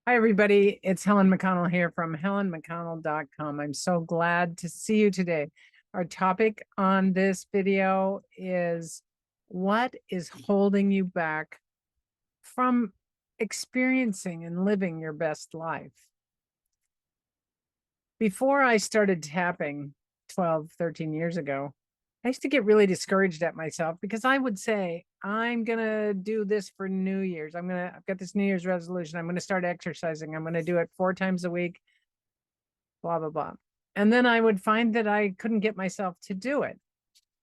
Hi, everybody. It's Helen McConnell here from helenmcconnell.com. I'm so glad to see you today. Our topic on this video is what is holding you back from experiencing and living your best life? Before I started tapping 12, 13 years ago, I used to get really discouraged at myself because I would say, I'm going to do this for New Year's. I've got this New Year's resolution. I'm going to start exercising. I'm going to do it 4 times a week, blah, blah, blah. And then I would find that I couldn't get myself to do it.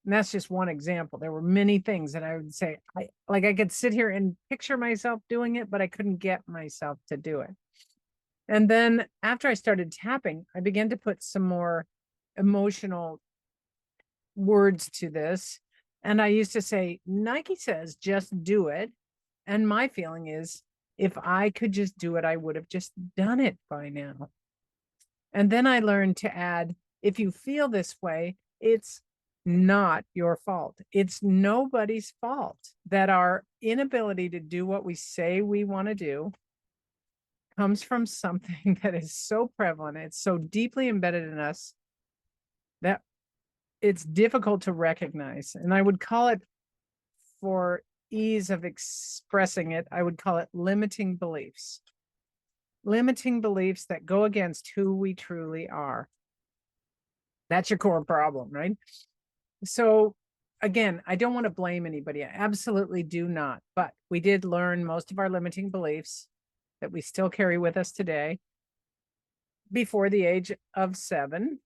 And that's just one example. There were many things that I would say, I could sit here and picture myself doing it, but I couldn't get myself to do it. And then after I started tapping, I began to put some more emotional words to this. And I used to say, Nike says, just do it. And my feeling is, if I could just do it, I would have just done it by now. And then I learned to add, if you feel this way, it's not your fault. It's nobody's fault that our inability to do what we say we want to do comes from something that is so prevalent. It's so deeply embedded in us that it's difficult to recognize. And I would call it, for ease of expressing it, I would call it limiting beliefs. Limiting beliefs that go against who we truly are. That's your core problem, right? So again, I don't want to blame anybody. I absolutely do not. But we did learn most of our limiting beliefs that we still carry with us today before the age of 7,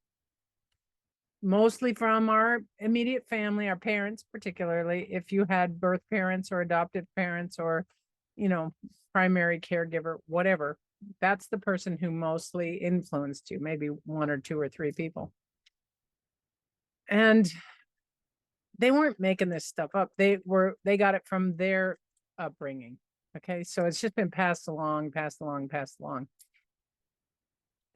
mostly from our immediate family, our parents, particularly if you had birth parents or adoptive parents or, primary caregiver, whatever. That's the person who mostly influenced you, maybe 1 or 2 or 3 people. And they weren't making this stuff up. They got it from their upbringing. Okay. So it's just been passed along.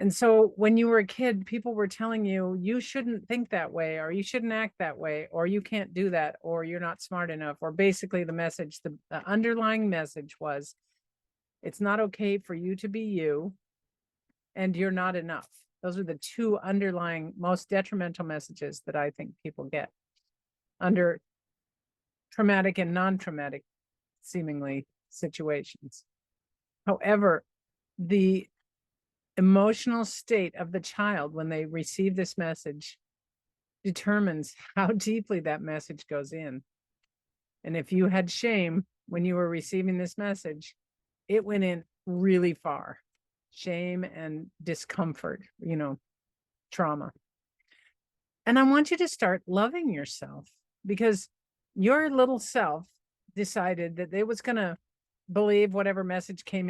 And so when you were a kid, people were telling you, you shouldn't think that way, or you shouldn't act that way, or you can't do that, or you're not smart enough. Or basically the underlying message was, it's not okay for you to be you, and you're not enough. Those are the 2 underlying most detrimental messages that I think people get under traumatic and non-traumatic seemingly situations. However, the emotional state of the child when they receive this message determines how deeply that message goes in. And if you had shame when you were receiving this message, it went in really far. Shame and discomfort, trauma. And I want you to start loving yourself, because your little self decided that it was going to believe whatever message came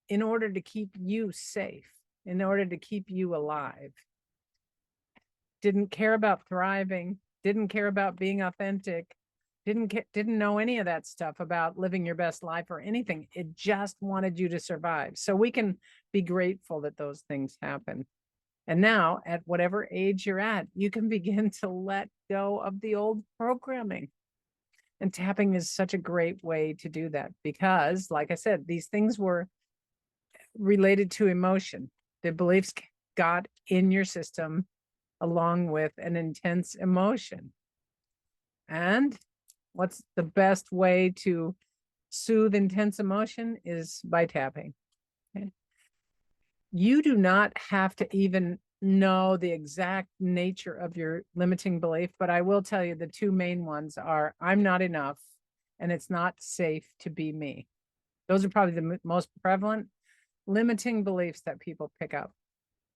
in order to keep you safe, in order to keep you alive. Didn't care about thriving, didn't care about being authentic, didn't know any of that stuff about living your best life or anything. It just wanted you to survive. So we can be grateful that those things happen. And now, at whatever age you're at, you can begin to let go of the old programming. And tapping is such a great way to do that, because, like I said, these things were related to emotion. The beliefs got in your system along with an intense emotion. And what's the best way to soothe intense emotion is by tapping. Okay. You do not have to even know the exact nature of your limiting belief, but I will tell you the 2 main ones are, I'm not enough, and it's not safe to be me. Those are probably the most prevalent limiting beliefs that people pick up.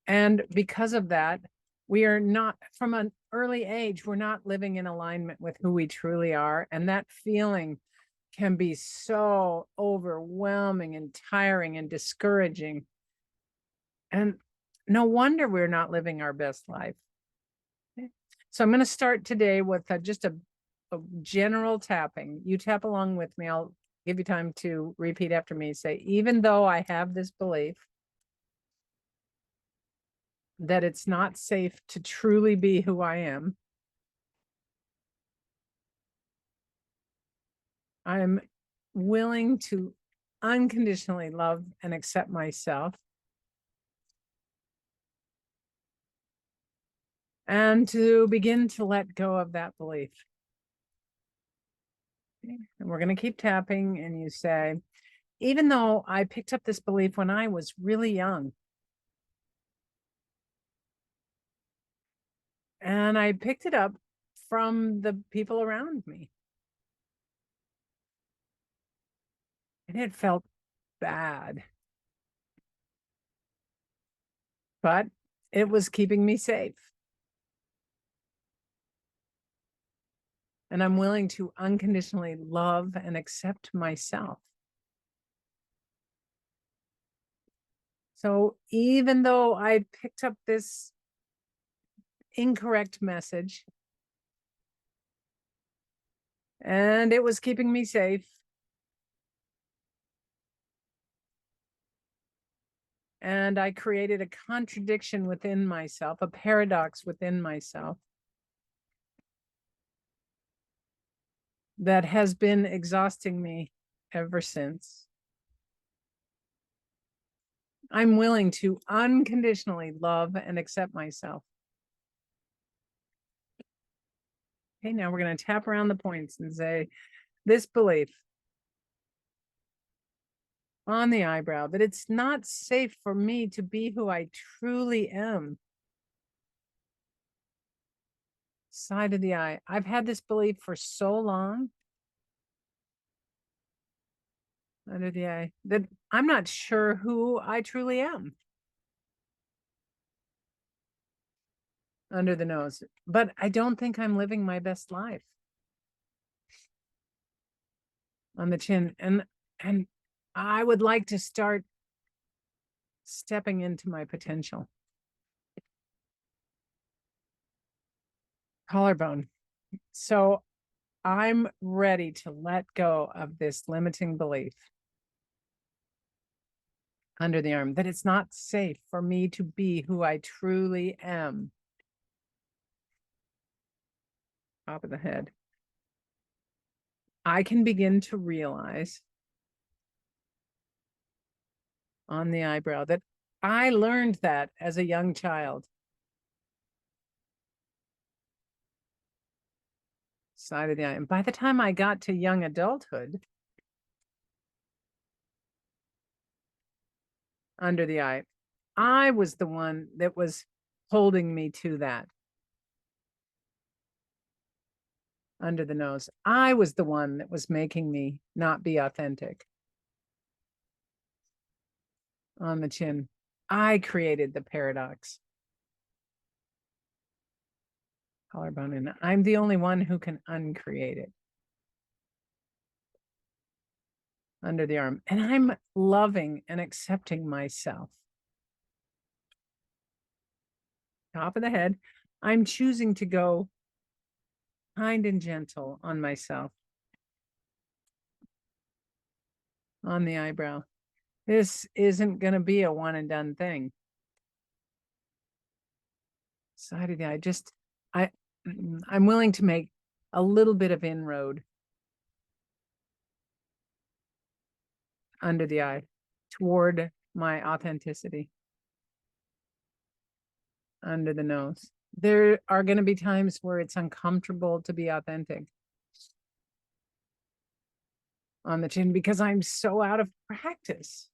And because of that, we are not, from an early age, we're not living in alignment with who we truly are. And that feeling can be so overwhelming and tiring and discouraging. And no wonder we're not living our best life. Okay. So I'm going to start today with just a general tapping. You tap along with me. I'll give you time to repeat after me. Say, even though I have this belief that it's not safe to truly be who I am, I'm willing to unconditionally love and accept myself, and to begin to let go of that belief. Okay. And we're going to keep tapping, and you say, even though I picked up this belief when I was really young, and I picked it up from the people around me, and it felt bad, but it was keeping me safe. And I'm willing to unconditionally love and accept myself. So even though I picked up this incorrect message and it was keeping me safe, and I created a contradiction within myself, a paradox within myself that has been exhausting me ever since. I'm willing to unconditionally love and accept myself. Okay, now we're going to tap around the points and say, this belief on the eyebrow, that it's not safe for me to be who I truly am. Side of the eye. I've had this belief for so long. Under the eye, that I'm not sure who I truly am. Under the nose, but I don't think I'm living my best life. On the chin, and I would like to start stepping into my potential. Collarbone. So I'm ready to let go of this limiting belief under the arm, that it's not safe for me to be who I truly am. Top of the head. I can begin to realize on the eyebrow that I learned that as a young child. Side of the eye. And by the time I got to young adulthood, under the eye, I was the one that was holding me to that. Under the nose, I was the one that was making me not be authentic. On the chin, I created the paradox. Collarbone, and I'm the only one who can uncreate it. Under the arm, and I'm loving and accepting myself. Top of the head, I'm choosing to go kind and gentle on myself. On the eyebrow, this isn't going to be a one and done thing. Side of the eye, I'm willing to make a little bit of inroad under the eye toward my authenticity. Under the nose, there are going to be times where it's uncomfortable to be authentic. On the chin, because I'm so out of practice.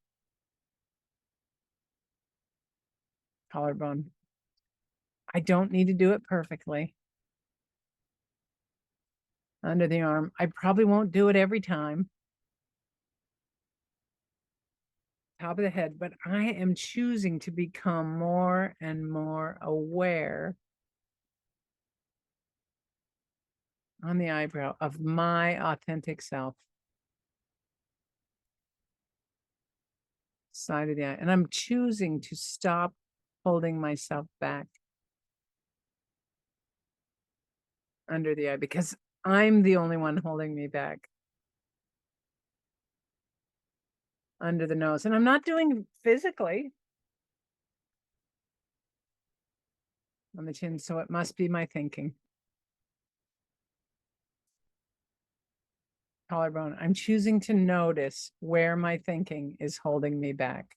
Collarbone, I don't need to do it perfectly. Under the arm, I probably won't do it every time. Top of the head, but I am choosing to become more and more aware on the eyebrow of my authentic self. Side of the eye, and I'm choosing to stop holding myself back. Under the eye, because I'm the only one holding me back. Under the nose, and I'm not doing physically. On the chin, so it must be my thinking. collarbone. I'm choosing to notice where my thinking is holding me back.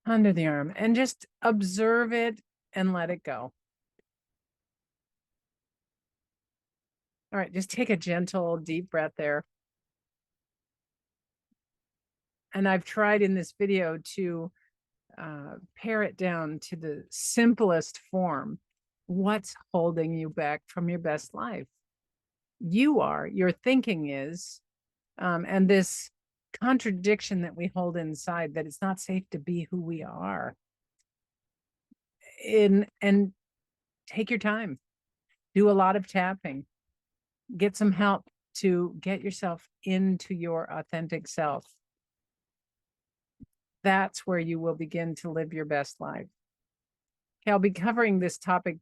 Under the arm, and just observe it and let it go. All right, just take a gentle, deep breath there. And I've tried in this video to pare it down to the simplest form. What's holding you back from your best life? You are, your thinking is, and this contradiction that we hold inside, that it's not safe to be who we are. And take your time, do a lot of tapping, get some help to get yourself into your authentic self. That's where you will begin to live your best life. Okay, I'll be covering this topic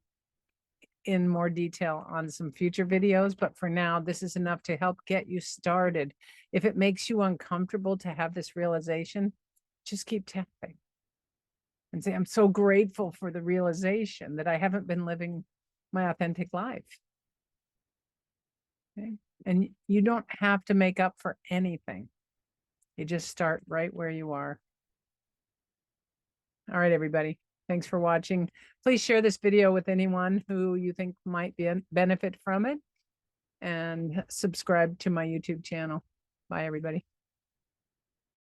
in more detail on some future videos, but for now, this is enough to help get you started. If it makes you uncomfortable to have this realization, just keep tapping and say, I'm so grateful for the realization that I haven't been living my authentic life. Okay? And you don't have to make up for anything. You just start right where you are. All right, everybody. Thanks for watching. Please share this video with anyone who you think might benefit from it, and subscribe to my YouTube channel. Bye, everybody.